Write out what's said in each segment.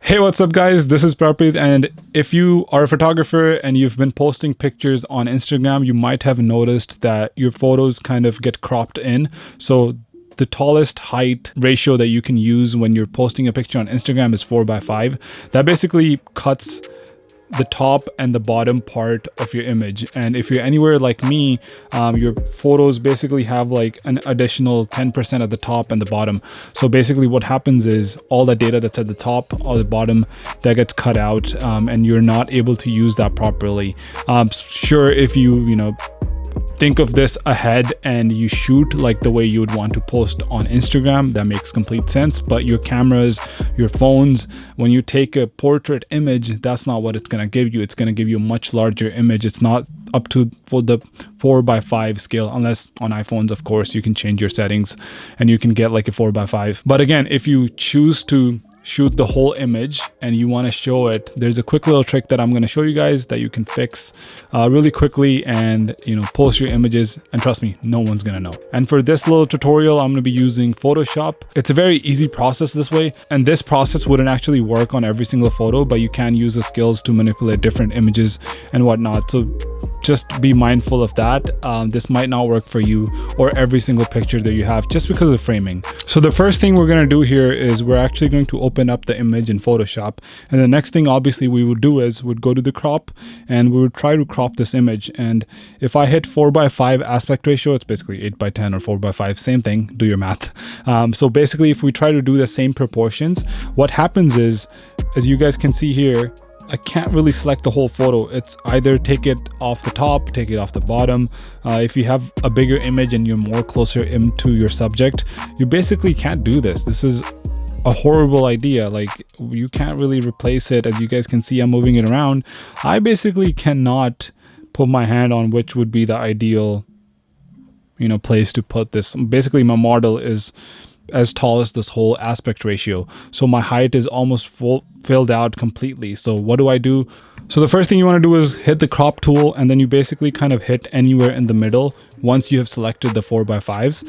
Hey, what's up guys? This is Prabpreet, and if you are a photographer and you've been posting pictures on Instagram, you might have noticed that your photos kind of get cropped in. So the tallest height ratio that you can use when you're posting a picture on Instagram is 4:5. That basically cuts the top and the bottom part of your image. And if you're anywhere like me, your photos basically have like an additional 10% at the top and the bottom. So basically what happens is all the data that's at the top or the bottom, that gets cut out, and you're not able to use that properly. Sure, if you think of this ahead and you shoot like the way you would want to post on Instagram, that makes complete sense. But your cameras, your phones, when you take a portrait image, that's not what it's going to give you. It's going to give you a much larger image. It's not up to for the 4:5 scale, unless on iPhones, of course, you can change your settings and you can get like a 4:5. But again, if you choose to shoot the whole image and you want to show it, there's a quick little trick that I'm going to show you guys that you can fix really quickly and post your images, and trust me, no one's gonna know. And for this little tutorial, I'm going to be using Photoshop. It's a very easy process this way, and this process wouldn't actually work on every single photo, but you can use the skills to manipulate different images and whatnot. So just be mindful of that. This might not work for you or every single picture that you have just because of framing. So the first thing we're going to do here is we're actually going to open up the image in Photoshop. And the next thing obviously we would do is we'd go to the crop and we would try to crop this image. And if I hit 4:5 aspect ratio, it's basically 8:10 or 4:5, same thing, do your math. So basically if we try to do the same proportions, what happens is, as you guys can see here, I can't really select the whole photo. It's either take it off the top, take it off the bottom. If you have a bigger image and you're more closer into your subject, you basically can't do this. This is a horrible idea. Like, you can't really replace it. As you guys can see, I'm moving it around. I basically cannot put my hand on which would be the ideal place to put this. Basically my model is as tall as this whole aspect ratio, so my height is almost filled out completely. So what do? So the first thing you want to do is hit the crop tool, and then you basically kind of hit anywhere in the middle. Once you have selected the 4:5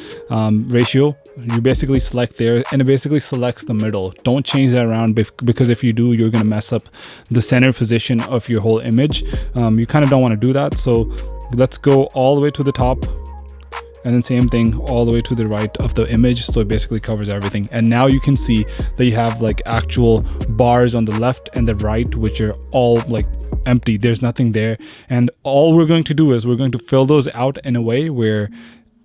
ratio, you basically select there, and it basically selects the middle. Don't change that around, because if you do, you're going to mess up the center position of your whole image. You kind of don't want to do that. So let's go all the way to the top, and then same thing all the way to the right of the image, so it basically covers everything. And now you can see that you have like actual bars on the left and the right, which are all like empty. There's nothing there. And all we're going to do is we're going to fill those out in a way where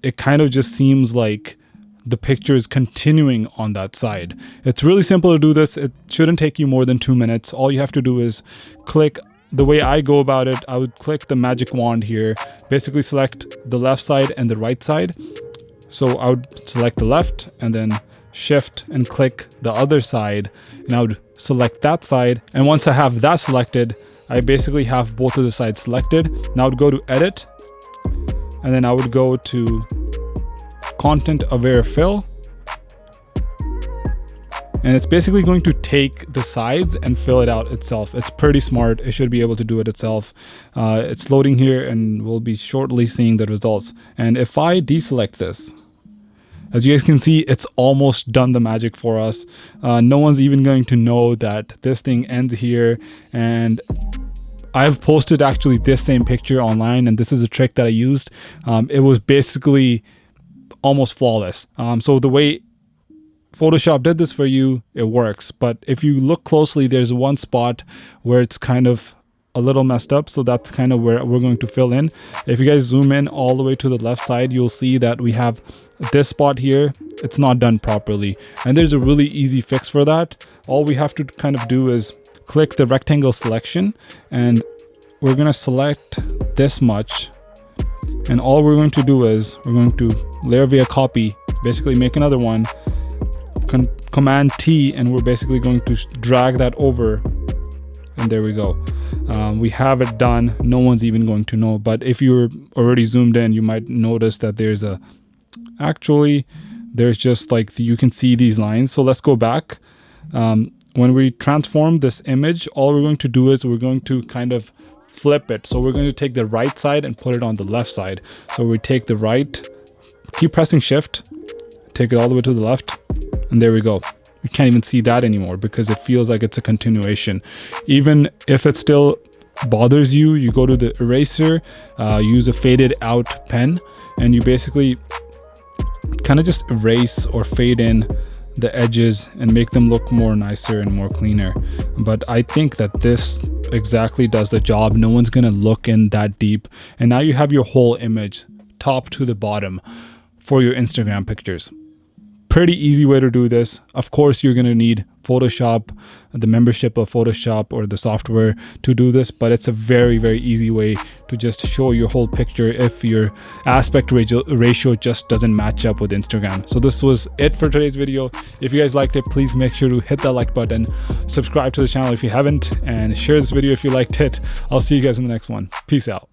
it kind of just seems like the picture is continuing on that side. It's really simple to do this. It shouldn't take you more than 2 minutes. All you have to do is click. The way I go about it, I would click the magic wand here, basically select the left side and the right side. So I would select the left and then shift and click the other side, and I would select that side. And once I have that selected, I basically have both of the sides selected. Now I would go to edit, and then I would go to content aware fill. And it's basically going to take the sides and fill it out itself. It's pretty smart. It should be able to do it itself. It's loading here, and we'll be shortly seeing the results. And if I deselect this, as you guys can see, it's almost done the magic for us. No one's even going to know that this thing ends here. And I've posted actually this same picture online, and this is a trick that I used. It was basically almost flawless. So the way Photoshop did this for you, it works. But if you look closely, there's one spot where it's kind of a little messed up. So that's kind of where we're going to fill in. If you guys zoom in all the way to the left side, you'll see that we have this spot here. It's not done properly. And there's a really easy fix for that. All we have to kind of do is click the rectangle selection, and we're going to select this much. And all we're going to do is we're going to layer via copy, basically make another one, Command T, and we're basically going to drag that over, and there we go. We have it done. No one's even going to know. But if you're already zoomed in, you might notice that there's just like you can see these lines. So let's go back. When we transform this image, all we're going to do is we're going to kind of flip it. So we're going to take the right side and put it on the left side. So we take the right, keep pressing shift, take it all the way to the left, and there we go. you can't even see that anymore because it feels like it's a continuation. Even if it still bothers you, you go to the eraser, use a faded out pen, and you basically kind of just erase or fade in the edges and make them look more nicer and more cleaner. But I think that this exactly does the job. No one's gonna look in that deep, and now you have your whole image top to the bottom for your Instagram pictures. Pretty easy way to do this. Of course, you're gonna need Photoshop, the membership of Photoshop or the software to do this, but it's a very, very easy way to just show your whole picture if your aspect ratio just doesn't match up with Instagram. So this was it for today's video. If you guys liked it, please make sure to hit that like button, subscribe to the channel if you haven't, and share this video if you liked it. I'll see you guys in the next one. Peace out.